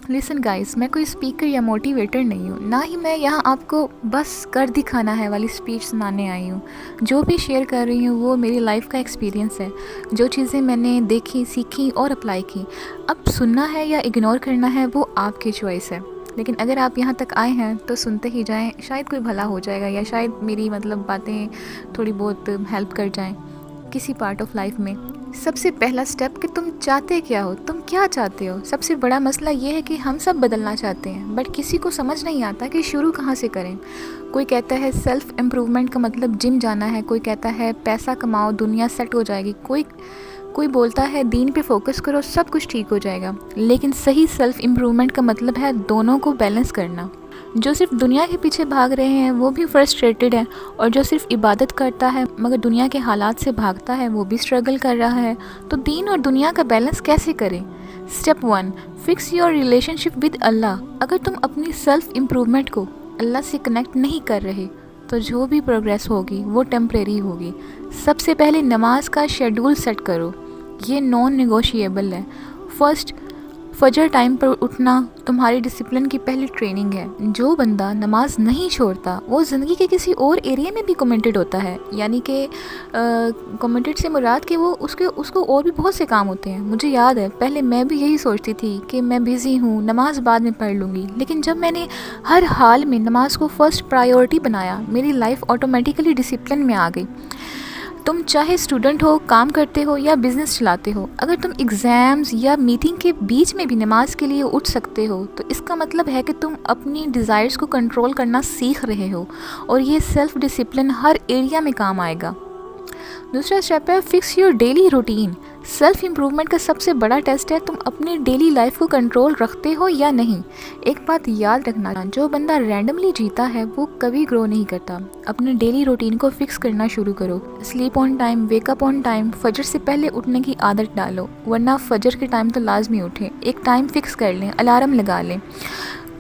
Listen guys, मैं कोई speaker या मोटिवेटर नहीं हूँ, ना ही मैं यहाँ आपको बस कर दिखाना है वाली स्पीच सुनाने आई हूँ। जो भी शेयर कर रही हूँ वो मेरी लाइफ का एक्सपीरियंस है, जो चीज़ें मैंने देखी, सीखी और अप्लाई की। अब सुनना है या इग्नोर करना है वो आपकी चॉइस है, लेकिन अगर आप यहाँ तक आए हैं तो सुनते ही जाएं, शायद कोई भला हो जाएगा या शायद मेरी बातें थोड़ी बहुत हेल्प कर जाएं किसी पार्ट ऑफ लाइफ में। सबसे पहला स्टेप कि तुम चाहते क्या हो, तुम क्या चाहते हो। सबसे बड़ा मसला ये है कि हम सब बदलना चाहते हैं, बट किसी को समझ नहीं आता कि शुरू कहाँ से करें। कोई कहता है सेल्फ इम्प्रूवमेंट का मतलब जिम जाना है, कोई कहता है पैसा कमाओ दुनिया सेट हो जाएगी, कोई बोलता है दीन पे फोकस करो सब कुछ ठीक हो जाएगा। लेकिन सही सेल्फ इम्प्रूवमेंट का मतलब है दोनों को बैलेंस करना। जो सिर्फ दुनिया के पीछे भाग रहे हैं वो भी फ्रस्ट्रेटेड है, और जो सिर्फ इबादत करता है मगर दुनिया के हालात से भागता है वो भी स्ट्रगल कर रहा है। तो दीन और दुनिया का बैलेंस कैसे करें? Step 1, fix your relationship with Allah. अगर तुम अपनी सेल्फ इम्प्रूवमेंट को अल्लाह से कनेक्ट नहीं कर रहे तो जो भी प्रोग्रेस होगी वो टेम्परेरी होगी। सबसे पहले नमाज का शेड्यूल सेट करो, ये नॉन नेगोशिएबल है। फर्स्ट, फजर टाइम पर उठना तुम्हारी डिसिप्लिन की पहली ट्रेनिंग है। जो बंदा नमाज नहीं छोड़ता वो ज़िंदगी के किसी और एरिया में भी कमेंटेड होता है, यानी कि कमेंटेड से मुराद कि वो उसको और भी बहुत से काम होते हैं। मुझे याद है पहले मैं भी यही सोचती थी कि मैं बिज़ी हूँ, नमाज बाद में पढ़ लूँगी, लेकिन जब मैंने हर हाल में नमाज को फ़र्स्ट प्रायोरिटी बनाया मेरी लाइफ ऑटोमेटिकली डिसिप्लिन में आ गई। तुम चाहे स्टूडेंट हो, काम करते हो या बिज़नेस चलाते हो, अगर तुम एग्ज़ाम्स या मीटिंग के बीच में भी नमाज के लिए उठ सकते हो तो इसका मतलब है कि तुम अपनी डिज़ायर्स को कंट्रोल करना सीख रहे हो, और ये सेल्फ डिसिप्लिन हर एरिया में काम आएगा। दूसरा स्टेप है fix your daily routine. Self improvement का सबसे बड़ा टेस्ट है तुम अपनी डेली लाइफ को कंट्रोल रखते हो या नहीं। एक बात याद रखना, जो बंदा रैंडमली जीता है वो कभी ग्रो नहीं करता। अपने डेली रूटीन को फिक्स करना शुरू करो। Sleep on time, wake up on time, फजर से पहले उठने की आदत डालो, वरना फजर के टाइम तो लाजमी उठें। एक टाइम फिक्स कर लें, अलार्म लगा लें।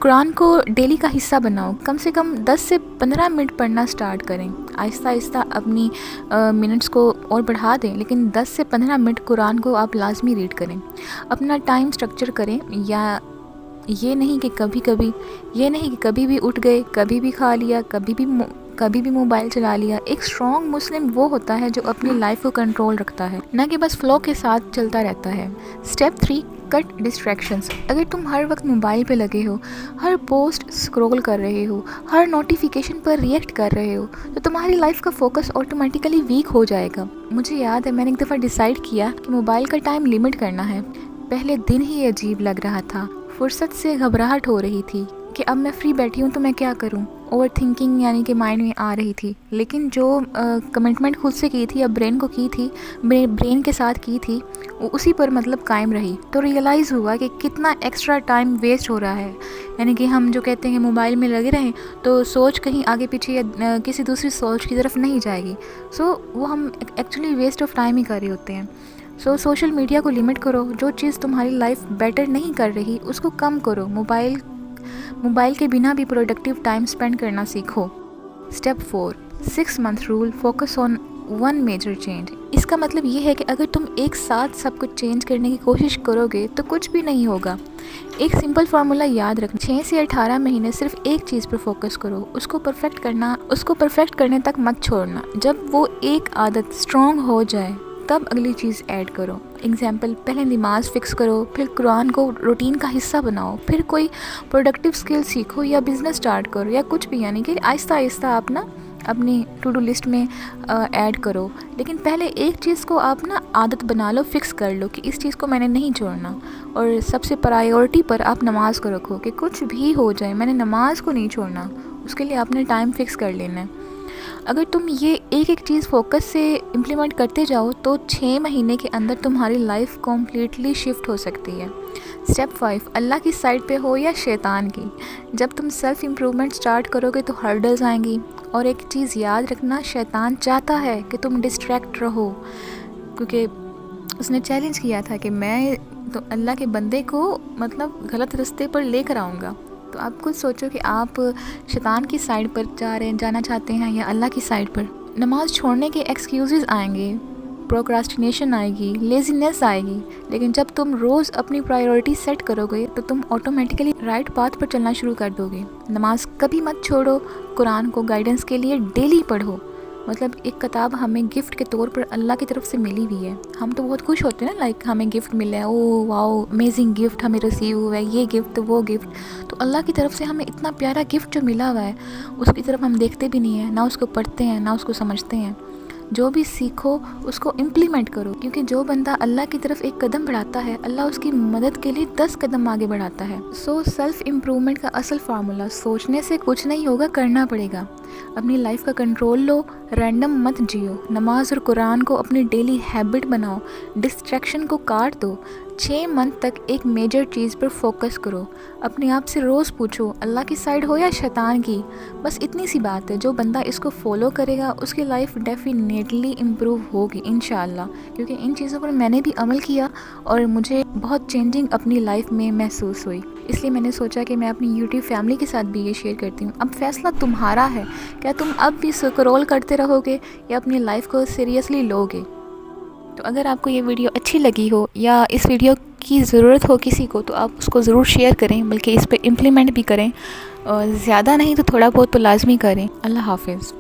कुरान को डेली का हिस्सा बनाओ, कम से कम 10 से 15 मिनट पढ़ना स्टार्ट करें। आहिस्ता आहिस्ता अपनी मिनट्स को और बढ़ा दें, लेकिन 10 से 15 मिनट कुरान को आप लाजमी रीड करें। अपना टाइम स्ट्रक्चर करें, या ये नहीं कि कभी भी उठ गए, कभी भी खा लिया, कभी भी मोबाइल चला लिया। एक स्ट्रॉन्ग मुस्लिम वो होता है जो अपनी लाइफ को कंट्रोल रखता है, ना कि बस फ्लो के साथ चलता रहता है। Step 3, cut distractions. अगर तुम हर वक्त मोबाइल पे लगे हो, हर पोस्ट स्क्रॉल कर रहे हो, हर नोटिफिकेशन पर रिएक्ट कर रहे हो, तो तुम्हारी लाइफ का फोकस ऑटोमेटिकली वीक हो जाएगा। मुझे याद है मैंने एक दफ़ा डिसाइड किया कि मोबाइल का टाइम लिमिट करना है। पहले दिन ही अजीब लग रहा था, फुर्सत से घबराहट हो रही थी कि अब मैं फ्री बैठी हूँ तो मैं क्या करूँ। ओवर थिंकिंग यानी कि माइंड में आ रही थी, लेकिन जो कमिटमेंट खुद से की थी या ब्रेन को की थी, ब्रेन के साथ की थी, उसी पर कायम रही, तो रियलाइज़ हुआ कि कितना एक्स्ट्रा टाइम वेस्ट हो रहा है। यानी कि हम जो कहते हैं कि मोबाइल में लगे रहें तो सोच कहीं आगे पीछे या किसी दूसरी सोच की तरफ नहीं जाएगी। वो हम एक्चुअली वेस्ट ऑफ टाइम ही कर रहे होते हैं। सोशल मीडिया को लिमिट करो। जो चीज़ तुम्हारी लाइफ बेटर नहीं कर रही उसको कम करो। मोबाइल के बिना भी प्रोडक्टिव टाइम स्पेंड करना सीखो। Step 4, 6 month rule, focus on 1 major change. इसका मतलब ये है कि अगर तुम एक साथ सब कुछ चेंज करने की कोशिश करोगे तो कुछ भी नहीं होगा। एक सिंपल फार्मूला याद रखना, 6 से 18 महीने सिर्फ एक चीज़ पर फोकस करो, उसको परफेक्ट करने तक मत छोड़ना। जब वो एक आदत स्ट्रॉन्ग हो जाए तब अगली चीज़ ऐड करो। एग्जाम्पल, पहले नमाज फिक्स करो, फिर कुरान को रूटीन का हिस्सा बनाओ, फिर कोई प्रोडक्टिव स्किल सीखो या बिज़नेस स्टार्ट करो या कुछ भी। यानी कि आहिस्ता आहिस्ता आप अपनी टू डू लिस्ट में ऐड करो। लेकिन पहले एक चीज़ को आप आदत बना लो, फिक्स कर लो कि इस चीज़ को मैंने नहीं छोड़ना। और सबसे प्रायोरिटी पर आप नमाज को रखो कि कुछ भी हो जाए मैंने नमाज को नहीं छोड़ना। उसके लिए आपने टाइम फिक्स कर लेना है। अगर तुम ये एक चीज़ फोकस से इम्प्लीमेंट करते जाओ तो 6 महीने के अंदर तुम्हारी लाइफ कम्प्लीटली शिफ्ट हो सकती है। स्टेप 5, अल्लाह की साइड पे हो या शैतान की। जब तुम सेल्फ इम्प्रूवमेंट स्टार्ट करोगे तो हर्डल्स आएंगी, और एक चीज़ याद रखना, शैतान चाहता है कि तुम डिस्ट्रैक्ट रहो, क्योंकि उसने चैलेंज किया था कि मैं तो अल्लाह के बंदे को गलत रास्ते पर लेकर आऊँगा। तो आप खुद सोचो कि आप शैतान की साइड पर जाना चाहते हैं या अल्लाह की साइड पर। नमाज छोड़ने के एक्सक्यूज़ेस आएंगे, प्रोक्रास्टिनेशन आएगी, लेज़ीनेस आएगी। लेकिन जब तुम रोज़ अपनी प्रायोरिटी सेट करोगे तो तुम ऑटोमेटिकली राइट पाथ पर चलना शुरू कर दोगे। नमाज कभी मत छोड़ो, कुरान को गाइडेंस के लिए डेली पढ़ो। मतलब एक किताब हमें गिफ्ट के तौर पर अल्लाह की तरफ से मिली हुई है। हम तो बहुत खुश होते हैं ना, लाइक हमें गिफ्ट मिला है, ओ वाओ अमेजिंग गिफ्ट हमें रिसीव हुआ है, ये गिफ्ट वो गिफ्ट। तो अल्लाह की तरफ से हमें इतना प्यारा गिफ्ट जो मिला हुआ है उसकी तरफ हम देखते भी नहीं हैं, ना उसको पढ़ते हैं, ना उसको समझते हैं। जो भी सीखो उसको इम्प्लीमेंट करो, क्योंकि जो बंदा अल्लाह की तरफ एक कदम बढ़ाता है, अल्लाह उसकी मदद के लिए 10 कदम आगे बढ़ाता है। सो सेल्फ इम्प्रूवमेंट का असल फार्मूला, सोचने से कुछ नहीं होगा, करना पड़ेगा। अपनी लाइफ का कंट्रोल लो, रैंडम मत जियो, नमाज और कुरान को अपनी डेली हैबिट बनाओ, डिस्ट्रैक्शन को काट दो। 6 मंथ तक एक मेजर चीज़ पर फोकस करो। अपने आप से रोज़ पूछो अल्लाह की साइड हो या शैतान की। बस इतनी सी बात है, जो बंदा इसको फॉलो करेगा उसकी लाइफ डेफिनेटली इम्प्रूव होगी इंशाअल्लाह। क्योंकि इन चीज़ों पर मैंने भी अमल किया और मुझे बहुत चेंजिंग अपनी लाइफ में महसूस हुई। इसलिए मैंने सोचा कि मैं अपनी यूट्यूब फैमिली के साथ भी ये शेयर करती हूँ। अब फैसला तुम्हारा है, क्या तुम अब भी स्क्रॉल करते रहोगे या अपनी लाइफ को सीरियसली लोगे। तो अगर आपको ये वीडियो अच्छी लगी हो या इस वीडियो की ज़रूरत हो किसी को, तो आप उसको ज़रूर शेयर करें, बल्कि इस पर इम्प्लीमेंट भी करें, और ज़्यादा नहीं तो थोड़ा बहुत तो लाजमी करें। अल्लाह हाफ़िज़।